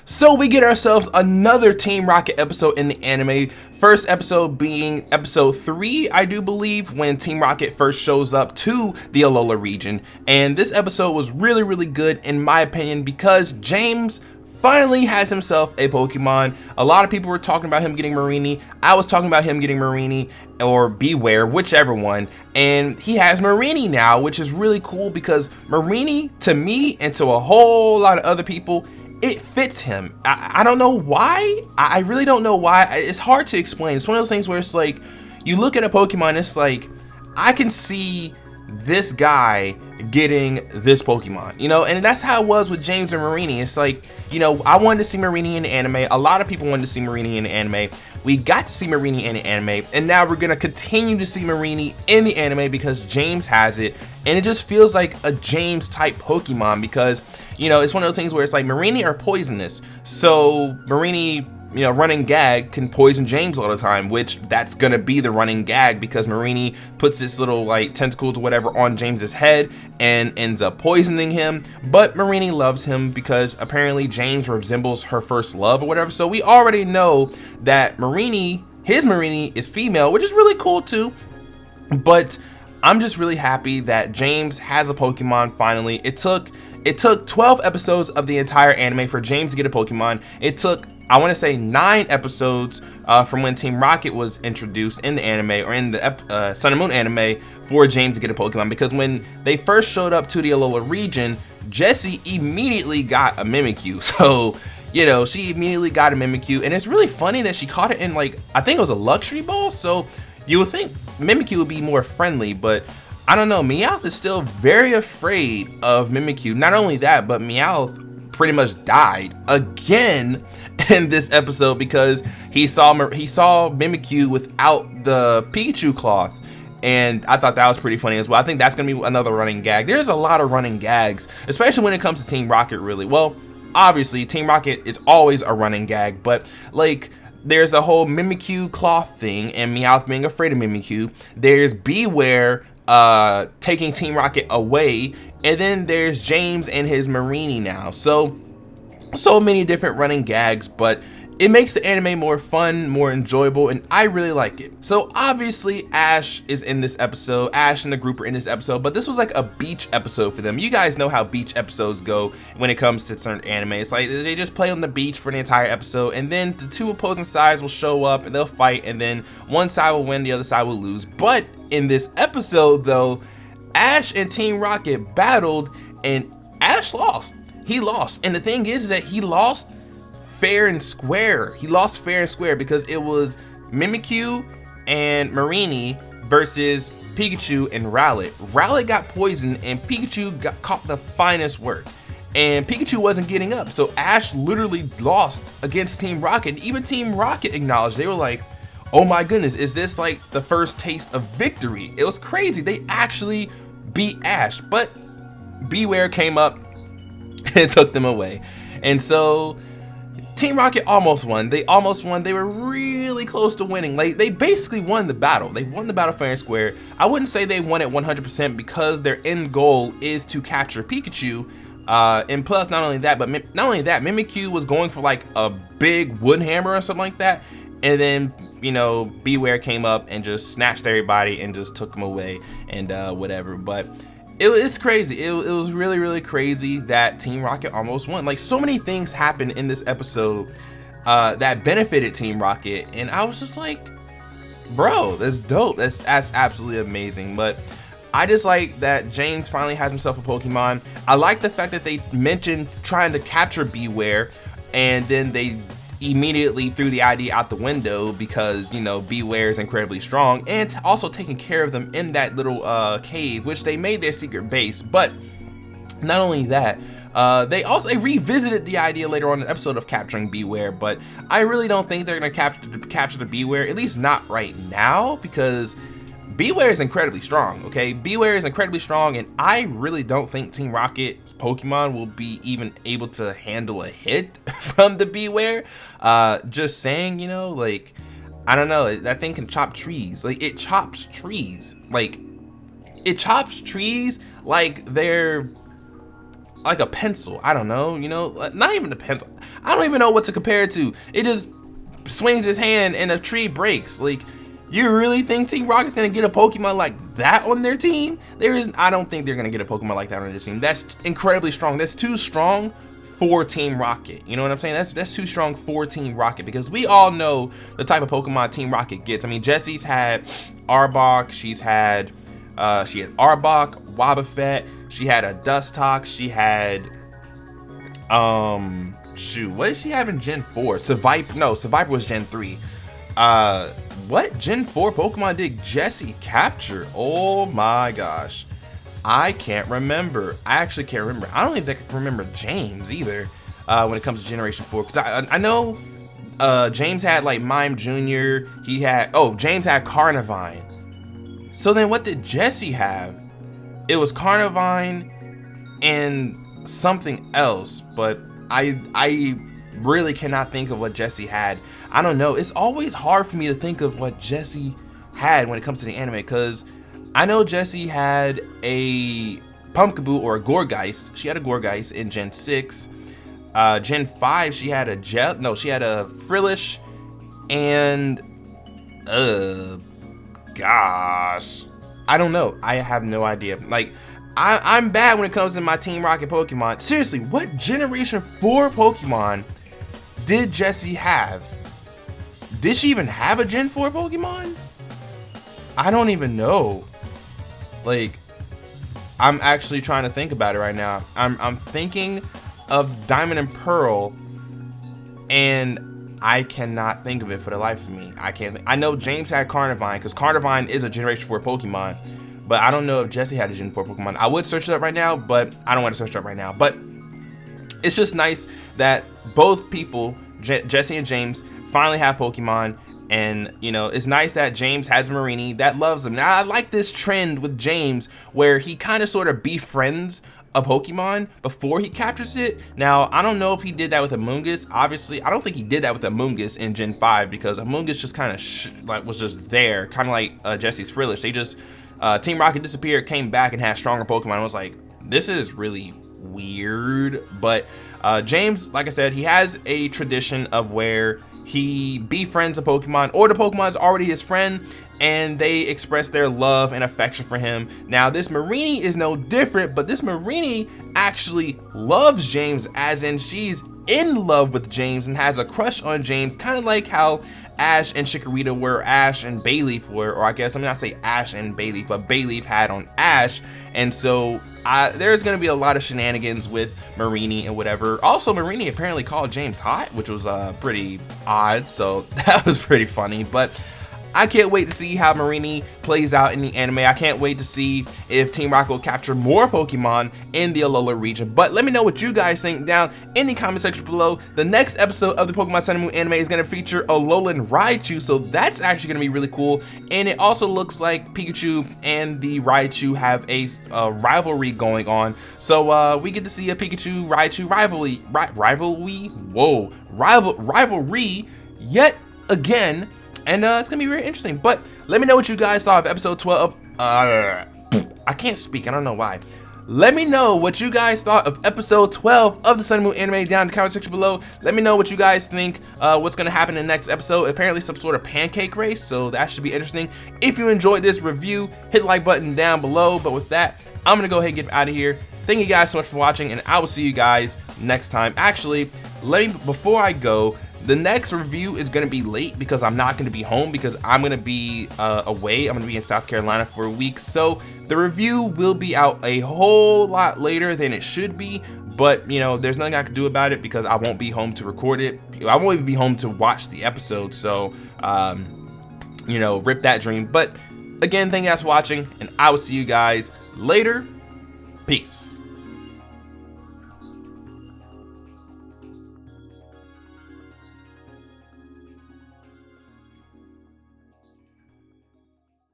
So we get ourselves another Team Rocket episode in the anime. First episode being episode 3, I do believe, when Team Rocket first shows up to the Alola region. And this episode was really good in my opinion because James finally has himself a Pokemon. A lot of people were talking about him getting Mareanie. I was talking about him getting Mareanie or Beware, whichever one. And he has Mareanie now, which is really cool because Mareanie, to me and to a whole lot of other people, it fits him. I don't know why. I really don't know why. It's hard to explain. It's one of those things where it's like, you look at a Pokemon, it's like, I can see this guy getting this Pokemon, you know, and that's how it was with James and Mareanie. It's like, you know, I wanted to see Mareanie in the anime. A lot of people wanted to see Mareanie in the anime. We got to see Mareanie in the anime, and now we're gonna continue to see Mareanie in the anime because James has it, and it just feels like a James type Pokemon because, you know, it's one of those things where it's like Mareanie are poisonous, so Mareanie, you know, running gag can poison James all the time, which that's gonna be the running gag because Mareanie puts this little like tentacles or whatever on James's head and ends up poisoning him. But Mareanie loves him because apparently James resembles her first love or whatever. So we already know that Mareanie, his Mareanie, is female, which is really cool too. But I'm just really happy that James has a Pokemon finally. It took 12 episodes of the entire anime for James to get a Pokemon. It took, I want to say, 9 episodes from when Team Rocket was introduced in the anime or in the Sun and Moon anime for James to get a Pokemon, because when they first showed up to the Alola region, Jessie immediately got a Mimikyu. So, you know, she immediately got a Mimikyu, and it's really funny that she caught it in, like, I think it was a luxury ball, so you would think Mimikyu would be more friendly, but I don't know. Meowth is still very afraid of Mimikyu. Not only that, but Meowth pretty much died again in this episode because he saw Mimikyu without the Pikachu cloth, and I thought that was pretty funny as well. I think that's gonna be another running gag. There's a lot of running gags, especially when it comes to Team Rocket. Really, well, obviously Team Rocket is always a running gag, but like, there's a whole Mimikyu cloth thing and Meowth being afraid of Mimikyu. There's Beware taking Team Rocket away, and then there's James and his Mareanie now. So many different running gags, but it makes the anime more fun, more enjoyable, and I really like it. So obviously Ash is in this episode. Ash and the group are in this episode, but this was like a beach episode for them. You guys know how beach episodes go when it comes to certain anime. It's like they just play on the beach for the entire episode, and then the two opposing sides will show up and they'll fight, and then one side will win, the other side will lose. But in this episode though, Ash and Team Rocket battled and Ash lost. He lost, and the thing is that he lost fair and square. He lost fair and square because it was Mimikyu and Mareanie versus Pikachu and Rowlet. Rowlet got poisoned and Pikachu caught the finest work, and Pikachu wasn't getting up, so Ash literally lost against Team Rocket. And even Team Rocket acknowledged, they were like, oh my goodness, is this like the first taste of victory? It was crazy. They actually beat Ash, but Beware came up and took them away. And so Team Rocket almost won. They almost won. They were really close to winning. Like, they basically won the battle. They won the battle fair and square. I wouldn't say they won it 100% because their end goal is to capture Pikachu. And plus, not only that, Mimikyu was going for like a big wood hammer or something like that. And then, you know, Beware came up and just snatched everybody and just took them away and whatever. But it's crazy. It was really crazy that Team Rocket almost won. Like, so many things happened in this episode that benefited Team Rocket, and I was just like, bro, that's dope. That's absolutely amazing. But I just like that James finally has himself a Pokemon. I like the fact that they mentioned trying to capture Beware, and then they immediately threw the idea out the window because, you know, Beware is incredibly strong, and also taking care of them in that little cave, which they made their secret base. But not only that, they revisited the idea later on in the episode of capturing Beware, but I really don't think they're gonna capture the Beware, at least not right now, because Beware is incredibly strong, okay? Beware is incredibly strong, and I really don't think Team Rocket's Pokemon will be even able to handle a hit from the Beware. Just saying, you know, like, I don't know, that thing can chop trees. Like, it chops trees. Like, it chops trees like they're like a pencil. I don't know, you know, not even a pencil. I don't even know what to compare it to. It just swings his hand and a tree breaks. Like, you really think Team Rocket's gonna get a Pokemon like that on their team? I don't think they're gonna get a Pokemon like that on their team. That's incredibly strong. That's too strong for Team Rocket. You know what I'm saying? That's too strong for Team Rocket, because we all know the type of Pokemon Team Rocket gets. I mean, Jessie's had Arbok, she had Arbok, Wobbuffet, she had a Dustox, she had shoot, what did she have in Gen 4? Seviper was Gen 3. What Gen 4 Pokemon did Jessie capture? Oh my gosh, I can't remember. I actually can't remember. I don't even think I can remember James either when it comes to Generation 4, because I know James had like Mime Jr. James had Carnivine. So then what did Jessie have? It was Carnivine and something else, but I really cannot think of what Jessie had. I don't know. It's always hard for me to think of what Jessie had when it comes to the anime, because I know Jessie had a Pumpkaboo or a Gourgeist. She had a Gourgeist in Gen 6. Gen 5, she had a Frillish, and gosh, I don't know. I have no idea. Like, I'm bad when it comes to my Team Rocket Pokemon. Seriously, what Generation 4 Pokemon did Jessie have? Did she even have a Gen 4 Pokemon? I don't even know. Like, I'm actually trying to think about it right now. I'm thinking of Diamond and Pearl, and I cannot think of it for the life of me. I know James had Carnivine, because Carnivine is a Generation 4 Pokemon, but I don't know if Jessie had a Gen 4 Pokemon. I would search it up right now, but I don't want to search it up right now. But it's just nice that both people, Jessie and James, finally have Pokemon. And, you know, it's nice that James has Mareanie that loves him. Now, I like this trend with James where he kind of sort of befriends a Pokemon before he captures it. Now, I don't know if he did that with Amoonguss. Obviously, I don't think he did that with Amoonguss in Gen 5, because Amoonguss just kind of was just there, kind of like Jessie's Frillish. They just, Team Rocket disappeared, came back, and had stronger Pokemon. I was like, this is really weird. But James, like I said, he has a tradition of where he befriends a Pokemon, or the Pokemon is already his friend, and they express their love and affection for him. Now, this Mareanie is no different, but this Mareanie actually loves James, as in she's in love with James and has a crush on James, kind of like how Ash and Chikorita were, Ash and Bayleaf were, or I guess let me not say Ash and Bayleaf, but Bayleaf had on Ash. And so there's going to be a lot of shenanigans with Mareanie and whatever. Also, Mareanie apparently called James hot, which was pretty odd, so that was pretty funny. But I can't wait to see how Mareanie plays out in the anime. I can't wait to see if Team Rocket will capture more Pokemon in the Alola region. But let me know what you guys think down in the comment section below. The next episode of the Pokemon Sun and Moon anime is going to feature Alolan Raichu, so that's actually going to be really cool. And it also looks like Pikachu and the Raichu have a rivalry going on. So we get to see a Pikachu-Raichu rivalry yet again. And it's gonna be very interesting. But let me know what you guys thought of episode 12. I can't speak, I don't know why. Let me know what you guys thought of episode 12 of the Sun and Moon anime down in the comment section below. Let me know what you guys think, what's gonna happen in the next episode. Apparently some sort of pancake race, so that should be interesting. If you enjoyed this review, hit the like button down below. But with that, I'm gonna go ahead and get out of here. Thank you guys so much for watching, and I will see you guys next time. Actually, before I go, the next review is going to be late because I'm not going to be home, because I'm going to be away. I'm going to be in South Carolina for a week. So the review will be out a whole lot later than it should be. But, you know, there's nothing I can do about it because I won't be home to record it. I won't even be home to watch the episode. So, you know, rip that dream. But again, thank you guys for watching, and I will see you guys later. Peace.